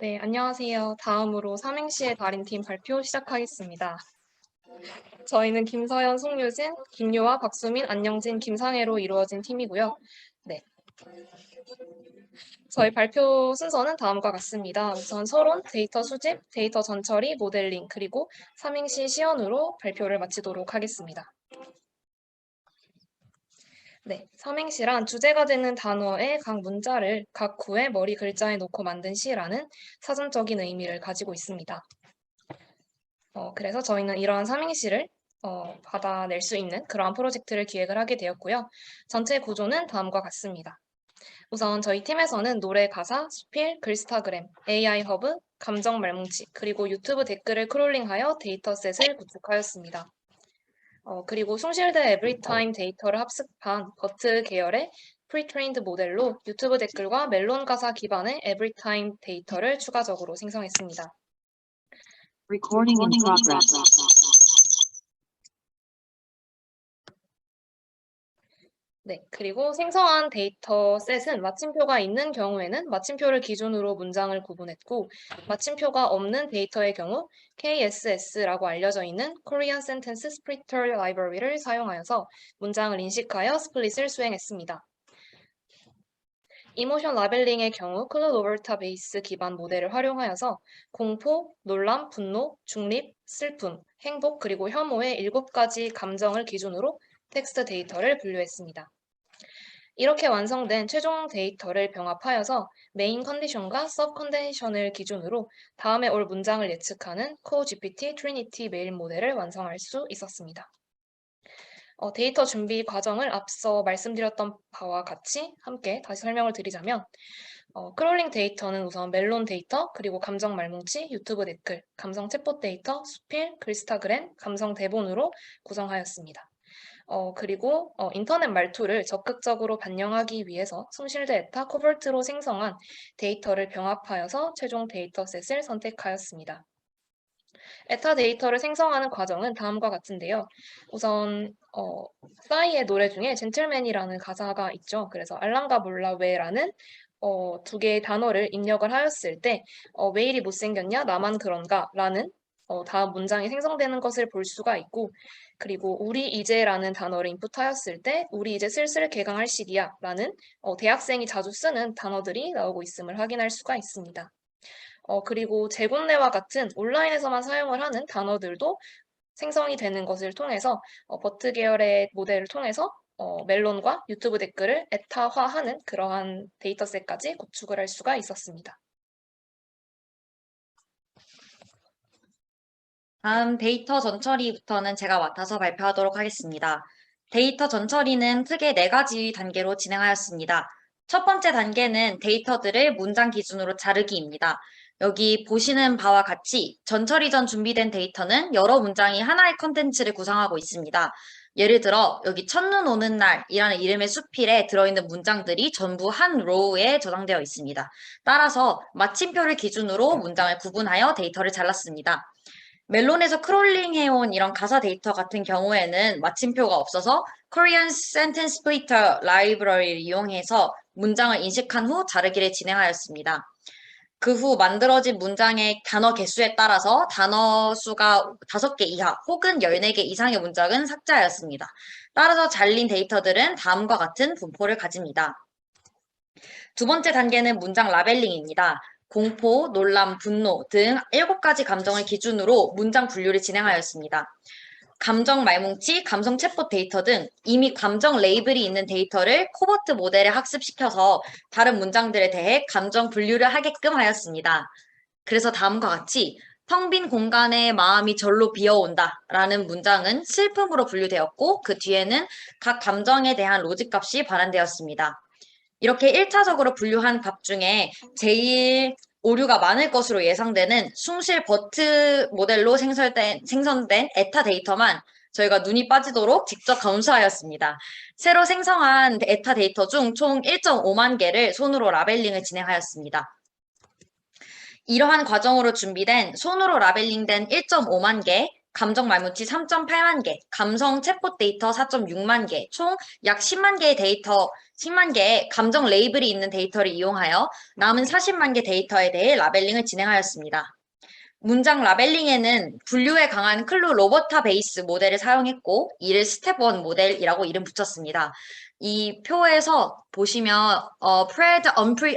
네, 안녕하세요. 다음으로 삼행시의 달인팀 발표 시작하겠습니다. 저희는 김서연, 송유진, 김유아, 박수민, 안영진, 김상혜로 이루어진 팀이고요. 네, 저희 발표 순서는 다음과 같습니다. 우선 서론, 데이터 수집, 데이터 전처리, 모델링, 그리고 삼행시 시연으로 발표를 마치도록 하겠습니다. 네, 삼행시란 주제가 되는 단어의 각 문자를 각 구의 머리 글자에 놓고 만든 시라는 사전적인 의미를 가지고 있습니다. 그래서 저희는 이러한 삼행시를 받아낼 수 있는 그러한 프로젝트를 기획을 하게 되었고요. 전체 구조는 다음과 같습니다. 우선 저희 팀에서는 노래 가사, 수필, 글스타그램, AI 허브, 감정 말뭉치, 그리고 유튜브 댓글을 크롤링하여 데이터셋을 구축하였습니다. 그리고 숭실대 에브리타임 데이터를 합습한 버트 계열의 프리트레인드 모델로 유튜브 댓글과 멜론 가사 기반의 에브리타임 데이터를 추가적으로 생성했습니다. Recording in progress. 네, 그리고 생성한 데이터셋은 마침표가 있는 경우에는 마침표를 기준으로 문장을 구분했고, 마침표가 없는 데이터의 경우 KSS라고 알려져 있는 Korean Sentence Splitter Library를 사용하여서 문장을 인식하여 스플릿을 수행했습니다. 이모션 라벨링의 경우 클로드 오버타 베이스 기반 모델을 활용하여서 공포, 놀람, 분노, 중립, 슬픔, 행복, 그리고 혐오의 7가지 감정을 기준으로 텍스트 데이터를 분류했습니다. 이렇게 완성된 최종 데이터를 병합하여서 메인 컨디션과 서브 컨디션을 기준으로 다음에 올 문장을 예측하는 코GPT 트리니티 메일 모델을 완성할 수 있었습니다. 데이터 준비 과정을 앞서 말씀드렸던 바와 같이 함께 다시 설명을 드리자면 크롤링 데이터는 우선 멜론 데이터, 그리고 감정 말뭉치, 유튜브 댓글, 감성 챗봇 데이터, 수필, 글스타그램, 감성 대본으로 구성하였습니다. 그리고 인터넷 말투를 적극적으로 반영하기 위해서 숭실대 에타 코볼트로 생성한 데이터를 병합하여서 최종 데이터셋을 선택하였습니다. 에타 데이터를 생성하는 과정은 다음과 같은데요. 우선 싸이의 노래 중에 젠틀맨이라는 가사가 있죠. 그래서 알랑가 몰라 왜라는 두 개의 단어를 입력을 하였을 때 왜 이리 못생겼냐 나만 그런가 라는 다음 문장이 생성되는 것을 볼 수가 있고, 그리고 우리 이제라는 단어를 인풋하였을 때 우리 이제 슬슬 개강할 시기야 라는 대학생이 자주 쓰는 단어들이 나오고 있음을 확인할 수가 있습니다. 그리고 제곱례와 같은 온라인에서만 사용을 하는 단어들도 생성이 되는 것을 통해서 버트 계열의 모델을 통해서 멜론과 유튜브 댓글을 에타화하는 그러한 데이터셋까지 구축을 할 수가 있었습니다. 다음 데이터 전처리부터는 제가 맡아서 발표하도록 하겠습니다. 데이터 전처리는 크게 4가지 단계로 진행하였습니다. 첫 번째 단계는 데이터들을 문장 기준으로 자르기입니다. 여기 보시는 바와 같이 전처리 전 준비된 데이터는 여러 문장이 하나의 컨텐츠를 구성하고 있습니다. 예를 들어 여기 첫눈 오는 날이라는 이름의 수필에 들어있는 문장들이 전부 한 로우에 저장되어 있습니다. 따라서 마침표를 기준으로 문장을 구분하여 데이터를 잘랐습니다. 멜론에서 크롤링해온 이런 가사 데이터 같은 경우에는 마침표가 없어서 Korean Sentence Splitter Library를 이용해서 문장을 인식한 후 자르기를 진행하였습니다. 그 후 만들어진 문장의 단어 개수에 따라서 단어 수가 5개 이하 혹은 14개 이상의 문장은 삭제하였습니다. 따라서 잘린 데이터들은 다음과 같은 분포를 가집니다. 두 번째 단계는 문장 라벨링입니다. 공포, 놀람, 분노 등 7가지 감정을 기준으로 문장 분류를 진행하였습니다. 감정 말뭉치, 감성 챗봇 데이터 등 이미 감정 레이블이 있는 데이터를 코버트 모델에 학습시켜서 다른 문장들에 대해 감정 분류를 하게끔 하였습니다. 그래서 다음과 같이 텅 빈 공간에 마음이 절로 비어온다 라는 문장은 슬픔으로 분류되었고 그 뒤에는 각 감정에 대한 로직 값이 반환되었습니다. 이렇게 1차적으로 분류한 값 중에 제일 오류가 많을 것으로 예상되는 숭실 버트 모델로 생성된 에타 데이터만 저희가 눈이 빠지도록 직접 검수하였습니다. 새로 생성한 에타 데이터 중 총 1.5만 개를 손으로 라벨링을 진행하였습니다. 이러한 과정으로 준비된 손으로 라벨링된 1.5만 개 감정 말문치 3.8만 개, 감성 챗봇 데이터 4.6만 개, 총 약 10만 개의 데이터, 10만 개의 감정 레이블이 있는 데이터를 이용하여 남은 40만 개 데이터에 대해 라벨링을 진행하였습니다. 문장 라벨링에는 분류에 강한 클루 로버타 베이스 모델을 사용했고 이를 스텝 1 모델이라고 이름 붙였습니다. 이 표에서 보시면 paired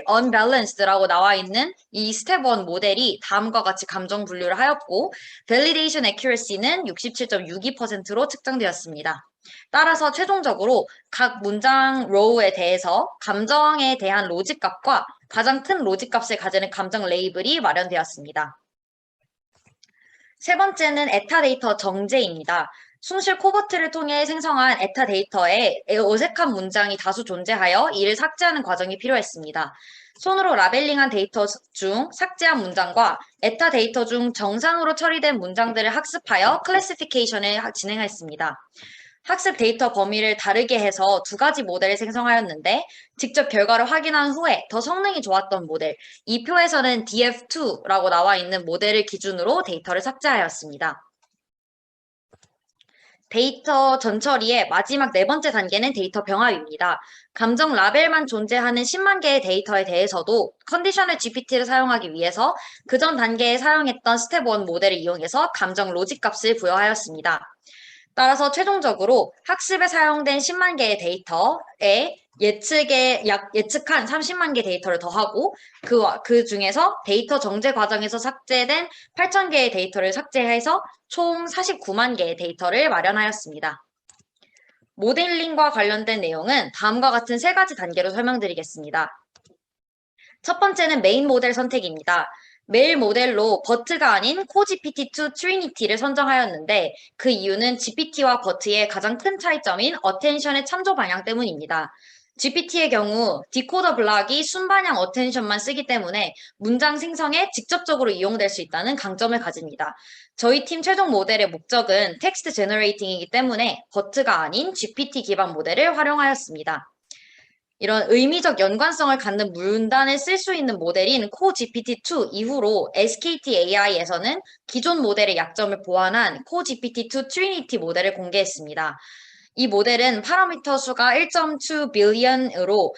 unbalance드라고 나와 있는 이 스텝 1 모델이 다음과 같이 감정 분류를 하였고 validation accuracy는 67.62%로 측정되었습니다. 따라서 최종적으로 각 문장 로우에 대해서 감정에 대한 로직값과 가장 큰 로직값을 가지는 감정 레이블이 마련되었습니다. 세 번째는 에타 데이터 정제입니다. 숭실 코버트를 통해 생성한 에타 데이터에 어색한 문장이 다수 존재하여 이를 삭제하는 과정이 필요했습니다. 손으로 라벨링한 데이터 중 삭제한 문장과 에타 데이터 중 정상으로 처리된 문장들을 학습하여 클래시피케이션을 진행했습니다. 학습 데이터 범위를 다르게 해서 두 가지 모델을 생성하였는데 직접 결과를 확인한 후에 더 성능이 좋았던 모델, 이 표에서는 DF2라고 나와 있는 모델을 기준으로 데이터를 삭제하였습니다. 데이터 전처리의 마지막 네 번째 단계는 데이터 병합입니다. 감정 라벨만 존재하는 10만 개의 데이터에 대해서도 컨디셔널 GPT를 사용하기 위해서 그 전 단계에 사용했던 스텝 1 모델을 이용해서 감정 로직 값을 부여하였습니다. 따라서 최종적으로 학습에 사용된 10만 개의 데이터에 예측한 30만 개 데이터를 더하고 그 중에서 데이터 정제 과정에서 삭제된 8천 개의 데이터를 삭제해서 총 49만 개의 데이터를 마련하였습니다. 모델링과 관련된 내용은 다음과 같은 세 가지 단계로 설명드리겠습니다. 첫 번째는 메인 모델 선택입니다. 메일 모델로 버트가 아닌 코GPT2 트리니티를 선정하였는데 그 이유는 GPT와 버트의 가장 큰 차이점인 어텐션의 참조 방향 때문입니다. GPT의 경우 디코더 블락이 순반향 어텐션만 쓰기 때문에 문장 생성에 직접적으로 이용될 수 있다는 강점을 가집니다. 저희 팀 최종 모델의 목적은 텍스트 제너레이팅이기 때문에 버트가 아닌 GPT 기반 모델을 활용하였습니다. 이런 의미적 연관성을 갖는 문단을 쓸 수 있는 모델인 코GPT2 이후로 SKT AI에서는 기존 모델의 약점을 보완한 코GPT2 트리니티 모델을 공개했습니다. 이 모델은 파라미터 수가 1.2 빌리언으로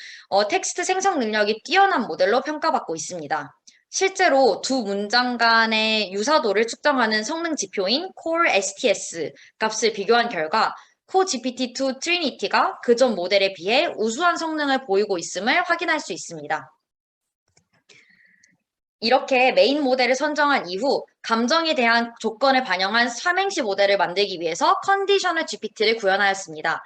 텍스트 생성 능력이 뛰어난 모델로 평가받고 있습니다. 실제로 두 문장 간의 유사도를 측정하는 성능 지표인 Core STS 값을 비교한 결과 코GPT2 트리니티가 그전 모델에 비해 우수한 성능을 보이고 있음을 확인할 수 있습니다. 이렇게 메인 모델을 선정한 이후 감정에 대한 조건을 반영한 삼행시 모델을 만들기 위해서 컨디셔널 GPT를 구현하였습니다.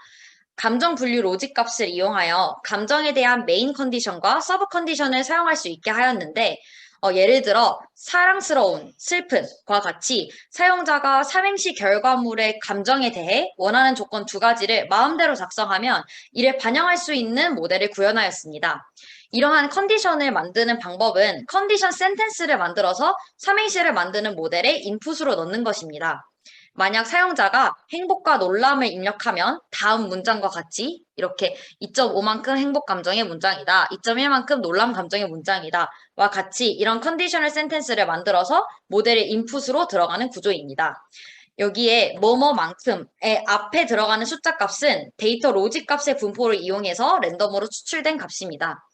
감정 분류 로직 값을 이용하여 감정에 대한 메인 컨디션과 서브 컨디션을 사용할 수 있게 하였는데 예를 들어 사랑스러운, 슬픈과 같이 사용자가 삼행시 결과물의 감정에 대해 원하는 조건 두 가지를 마음대로 작성하면 이를 반영할 수 있는 모델을 구현하였습니다. 이러한 컨디션을 만드는 방법은 컨디션 센텐스를 만들어서 삼행시를 만드는 모델에 인풋으로 넣는 것입니다. 만약 사용자가 행복과 놀람을 입력하면 다음 문장과 같이 이렇게 2.5만큼 행복 감정의 문장이다, 2.1만큼 놀람 감정의 문장이다 와 같이 이런 컨디셔널 센텐스를 만들어서 모델의 인풋으로 들어가는 구조입니다. 여기에 뭐뭐만큼의 앞에 들어가는 숫자 값은 데이터 로직 값의 분포를 이용해서 랜덤으로 추출된 값입니다.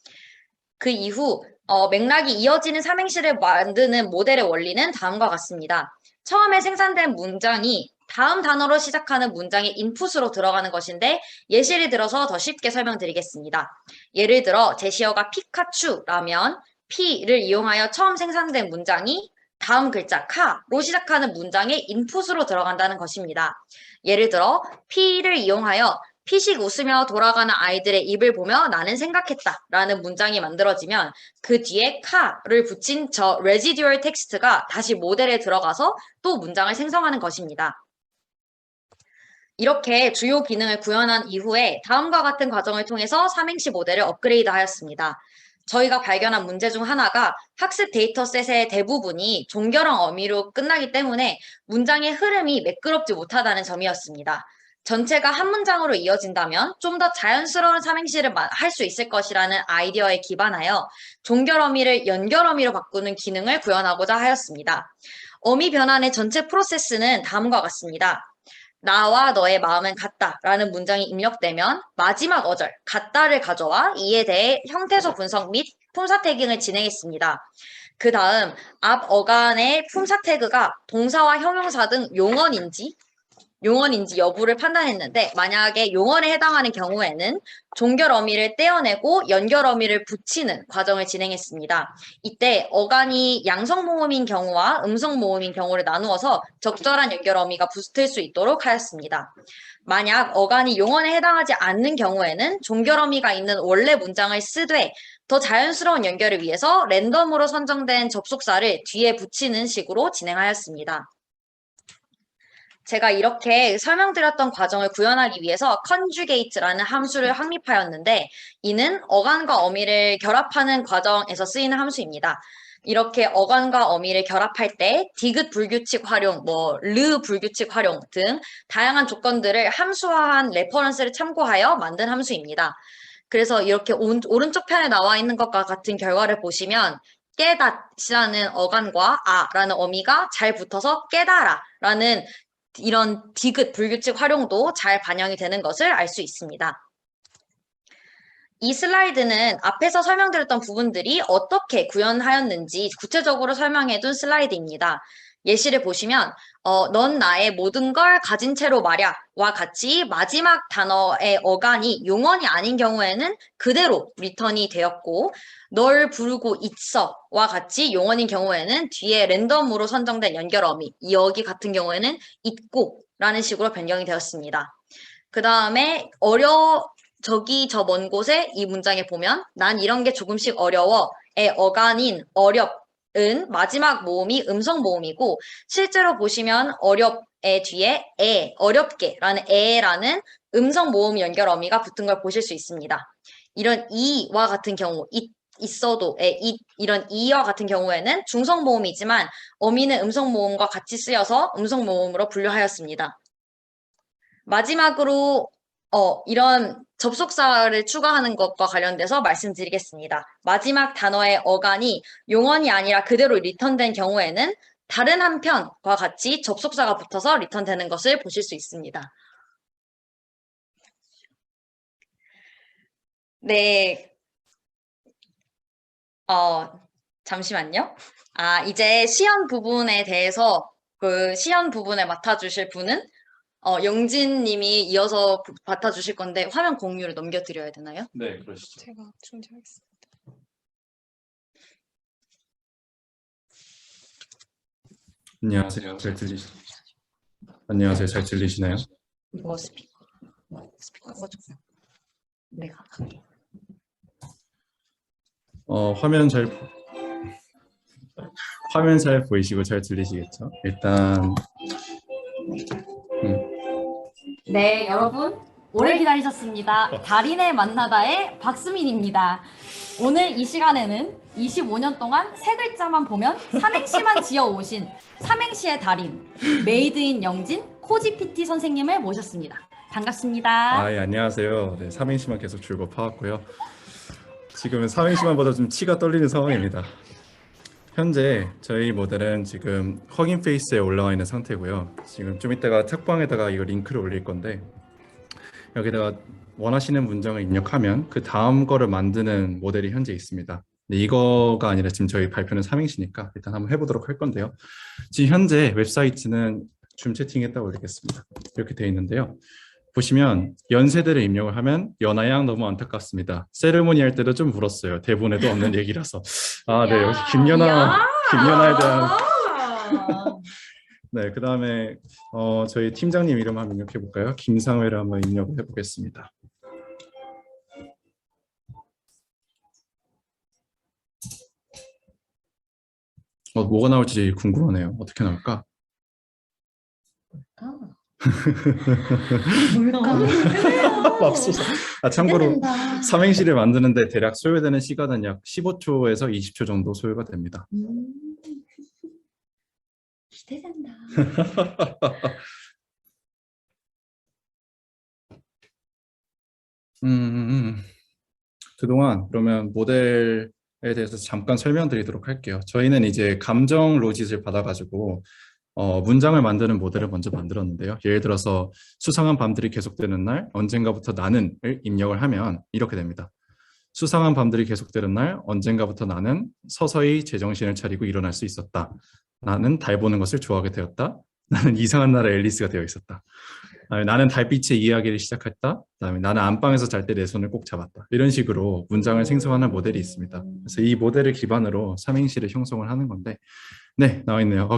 그 이후 맥락이 이어지는 삼행시를 만드는 모델의 원리는 다음과 같습니다. 처음에 생산된 문장이 다음 단어로 시작하는 문장의 인풋으로 들어가는 것인데 예시를 들어서 더 쉽게 설명드리겠습니다. 예를 들어 제시어가 피카츄라면 P를 이용하여 처음 생산된 문장이 다음 글자 카로 시작하는 문장의 인풋으로 들어간다는 것입니다. 예를 들어 P를 이용하여 피식 웃으며 돌아가는 아이들의 입을 보며 나는 생각했다 라는 문장이 만들어지면 그 뒤에 카를 붙인 저 residual 텍스트가 다시 모델에 들어가서 또 문장을 생성하는 것입니다. 이렇게 주요 기능을 구현한 이후에 다음과 같은 과정을 통해서 삼행시 모델을 업그레이드 하였습니다. 저희가 발견한 문제 중 하나가 학습 데이터셋의 대부분이 종결형 어미로 끝나기 때문에 문장의 흐름이 매끄럽지 못하다는 점이었습니다. 전체가 한 문장으로 이어진다면 좀 더 자연스러운 삼행시를 할 수 있을 것이라는 아이디어에 기반하여 종결 어미를 연결 어미로 바꾸는 기능을 구현하고자 하였습니다. 어미 변환의 전체 프로세스는 다음과 같습니다. 나와 너의 마음은 같다 라는 문장이 입력되면 마지막 어절 같다를 가져와 이에 대해 형태소 분석 및 품사 태깅을 진행했습니다. 그 다음 앞 어간의 품사 태그가 동사와 형용사 등 용언인지 여부를 판단했는데 만약에 용언에 해당하는 경우에는 종결 어미를 떼어내고 연결 어미를 붙이는 과정을 진행했습니다. 이때 어간이 양성 모음인 경우와 음성 모음인 경우를 나누어서 적절한 연결 어미가 붙을 수 있도록 하였습니다. 만약 어간이 용언에 해당하지 않는 경우에는 종결 어미가 있는 원래 문장을 쓰되 더 자연스러운 연결을 위해서 랜덤으로 선정된 접속사를 뒤에 붙이는 식으로 진행하였습니다. 제가 이렇게 설명드렸던 과정을 구현하기 위해서 conjugate라는 함수를 확립하였는데 이는 어간과 어미를 결합하는 과정에서 쓰이는 함수입니다. 이렇게 어간과 어미를 결합할 때 디귿 불규칙 활용, 르 불규칙 활용 등 다양한 조건들을 함수화한 레퍼런스를 참고하여 만든 함수입니다. 그래서 이렇게 오른쪽 편에 나와 있는 것과 같은 결과를 보시면 깨닫이라는 어간과 아라는 어미가 잘 붙어서 깨달아라는 이런 디귿 불규칙 활용도 잘 반영이 되는 것을 알 수 있습니다. 이 슬라이드는 앞에서 설명드렸던 부분들이 어떻게 구현하였는지 구체적으로 설명해둔 슬라이드입니다. 예시를 보시면 넌 나의 모든 걸 가진 채로 말야와 같이 마지막 단어의 어간이 용언이 아닌 경우에는 그대로 리턴이 되었고 널 부르고 있어와 같이 용언인 경우에는 뒤에 랜덤으로 선정된 연결 어미 여기 같은 경우에는 있고 라는 식으로 변경이 되었습니다. 그 다음에 저기 저 먼 곳에 이 문장에 보면 난 이런 게 조금씩 어려워의 어간인 어렵은 마지막 모음이 음성 모음이고 실제로 보시면 어렵의 뒤에 어렵게라는 에라는 음성 모음 연결 어미가 붙은 걸 보실 수 있습니다. 이런 이와 같은 경우 있어도 이런 이와 같은 경우에는 중성 모음이지만 어미는 음성 모음과 같이 쓰여서 음성 모음으로 분류하였습니다. 마지막으로 이런 접속사를 추가하는 것과 관련돼서 말씀드리겠습니다. 마지막 단어의 어간이 용언이 아니라 그대로 리턴된 경우에는 다른 한 편과 같이 접속사가 붙어서 리턴되는 것을 보실 수 있습니다. 네. 잠시만요. 이제 시연 부분에 대해서 그 시연 부분을 맡아주실 분은 영진 님이 이어서 맡아주실 건데 화면 공유를 넘겨드려야 되나요? 네, 그러시죠. 제가 중지하겠습니다. 안녕하세요. 안녕하세요. 잘 들리시나요? 이거 스피커 꺼줘. 내가. 화면 잘 보이시고 잘 들리시겠죠? 일단 네, 여러분 오래 기다리셨습니다. 달인을 만나다의 박수민입니다. 오늘 이 시간에는 25년 동안 세 글자만 보면 삼행시만 지어오신 삼행시의 달인 메이드인 영진 코지 PT 선생님을 모셨습니다. 반갑습니다. 예, 안녕하세요. 네, 삼행시만 계속 줄곧 파왔고요. 지금은 삼행시만 보다 좀 치가 떨리는 상황입니다. 현재 저희 모델은 지금 허깅 페이스에 올라와 있는 상태고요. 지금 좀 이따가 탁방에다가 이거 링크를 올릴 건데 여기다가 원하시는 문장을 입력하면 그 다음 거를 만드는 모델이 현재 있습니다. 근데 이거가 아니라 지금 저희 발표는 삼행시니까 일단 한번 해보도록 할 건데요. 지금 현재 웹사이트는 줌 채팅에다 올리겠습니다. 이렇게 되어 있는데요. 보시면 연세대를 입력을 하면 연하양 너무 안타깝습니다. 세레모니 할 때도 좀 울었어요. 대본에도 없는 얘기라서. 네, 역시 김연아에 대한. 네, 그 다음에 저희 팀장님 이름 한번 입력해 볼까요? 김상회를 한번 입력을 해보겠습니다. 뭐가 나올지 궁금하네요. 어떻게 나올까? 맙소사. 참고로 삼행시를 만드는데 대략 소요되는 시간은 약 15초에서 20초 정도 소요가 됩니다. 기대된다. 그동안 그러면 모델에 대해서 잠깐 설명드리도록 할게요. 저희는 이제 감정 로짓을 받아가지고 문장을 만드는 모델을 먼저 만들었는데요. 예를 들어서 수상한 밤들이 계속되는 날, 언젠가부터 나는을 입력을 하면 이렇게 됩니다. 수상한 밤들이 계속되는 날, 언젠가부터 나는 서서히 제정신을 차리고 일어날 수 있었다. 나는 달 보는 것을 좋아하게 되었다. 나는 이상한 나라의 앨리스가 되어 있었다. 나는 달빛의 이야기를 시작했다. 그다음에 나는 안방에서 잘 때 내 손을 꼭 잡았다. 이런 식으로 문장을 생성하는 모델이 있습니다. 그래서 이 모델을 기반으로 삼행시를 형성을 하는 건데, 네, 나와 있네요.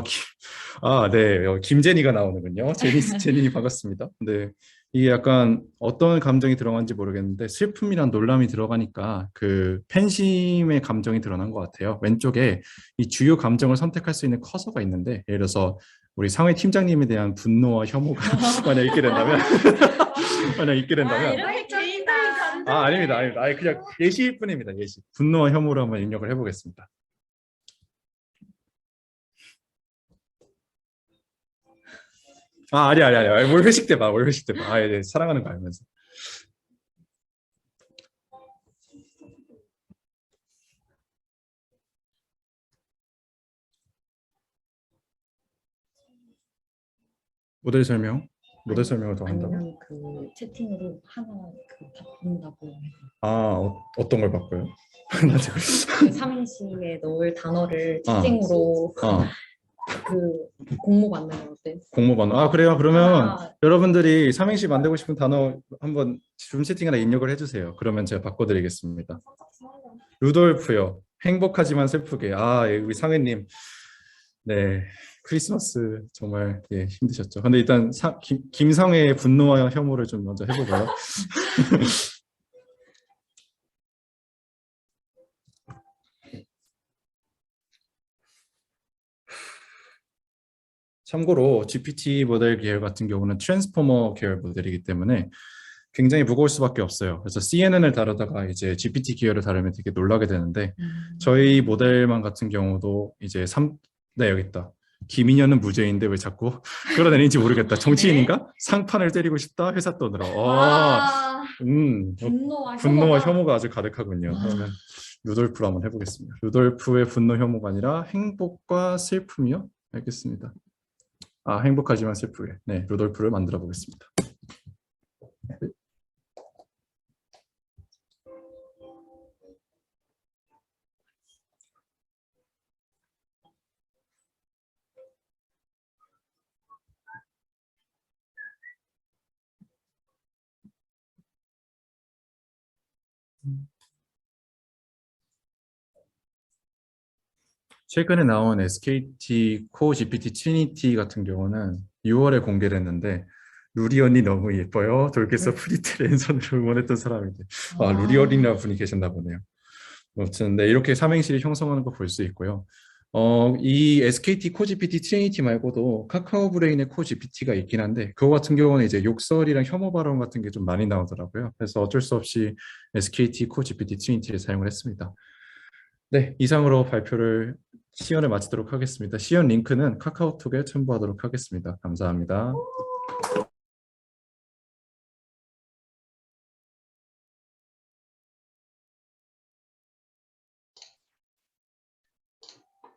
네, 김제니가 나오는군요. 제니 반갑습니다. 네, 이게 약간 어떤 감정이 들어간지 모르겠는데 슬픔이랑 놀람이 들어가니까 그 팬심의 감정이 드러난 것 같아요. 왼쪽에 이 주요 감정을 선택할 수 있는 커서가 있는데, 예를 들어서 우리 상회 팀장님에 대한 분노와 혐오가 만약 있게 된다면 이렇게 개인적인 감정. 아닙니다. 그냥 예시일 뿐입니다. 예시. 분노와 혐오를 한번 입력을 해보겠습니다. 아니. 뭘 회식 때 봐. 네, 사랑하는 거 알면서. 모델 설명을 더 한다고? 아니면 그 채팅으로 하나 그 바꾼다고. 어떤 걸 바꿔요? 그 삼행시에 넣을 단어를 채팅으로 그 공모 받는 거 어때? 공모 반응. 그래요. 그러면 여러분들이 삼행시 만들고 싶은 단어 한번 줌 채팅이나 입력을 해주세요. 그러면 제가 바꿔드리겠습니다. 루돌프요. 행복하지만 슬프게. 우리 상회님. 네, 크리스마스 정말 힘드셨죠. 근데 일단 김상회의 분노와 혐오를 좀 먼저 해보고요. 참고로 GPT 모델 계열 같은 경우는 트랜스포머 계열 모델이기 때문에 굉장히 무거울 수밖에 없어요. 그래서 CNN을 다루다가 이제 GPT 계열을 다루면 되게 놀라게 되는데, 저희 모델만 같은 경우도 이제 네, 여기 있다. 김인현은 무죄인데 왜 자꾸 끌어내리는지 모르겠다. 정치인인가? 상판을 때리고 싶다. 회사 돈으로. 분노와 혐오가 아주 가득하군요. 그러면 루돌프로 한번 해보겠습니다. 루돌프의 분노 혐오가 아니라 행복과 슬픔이요? 알겠습니다. 행복하지만 슬프게. 네, 루돌프를 만들어 보겠습니다. 최근에 나온 SKT 코어 GPT 트리니티 같은 경우는 6월에 공개를 했는데, 루리 언니 너무 예뻐요. 돌께서 프리트 랜선으로 응원했던 사람인데, 루리 언니라는 분이 계셨나 보네요. 아무튼 네, 이렇게 삼행시를 형성하는 거 볼 수 있고요. 이 SKT 코어 GPT 트리니티 말고도 카카오 브레인의 코어 GPT가 있긴 한데, 그거 같은 경우는 이제 욕설이랑 혐오 발언 같은 게 좀 많이 나오더라고요. 그래서 어쩔 수 없이 SKT 코어 GPT 트리니티를 사용을 했습니다. 네, 이상으로 시연을 마치도록 하겠습니다. 시연 링크는 카카오톡에 첨부하도록 하겠습니다. 감사합니다.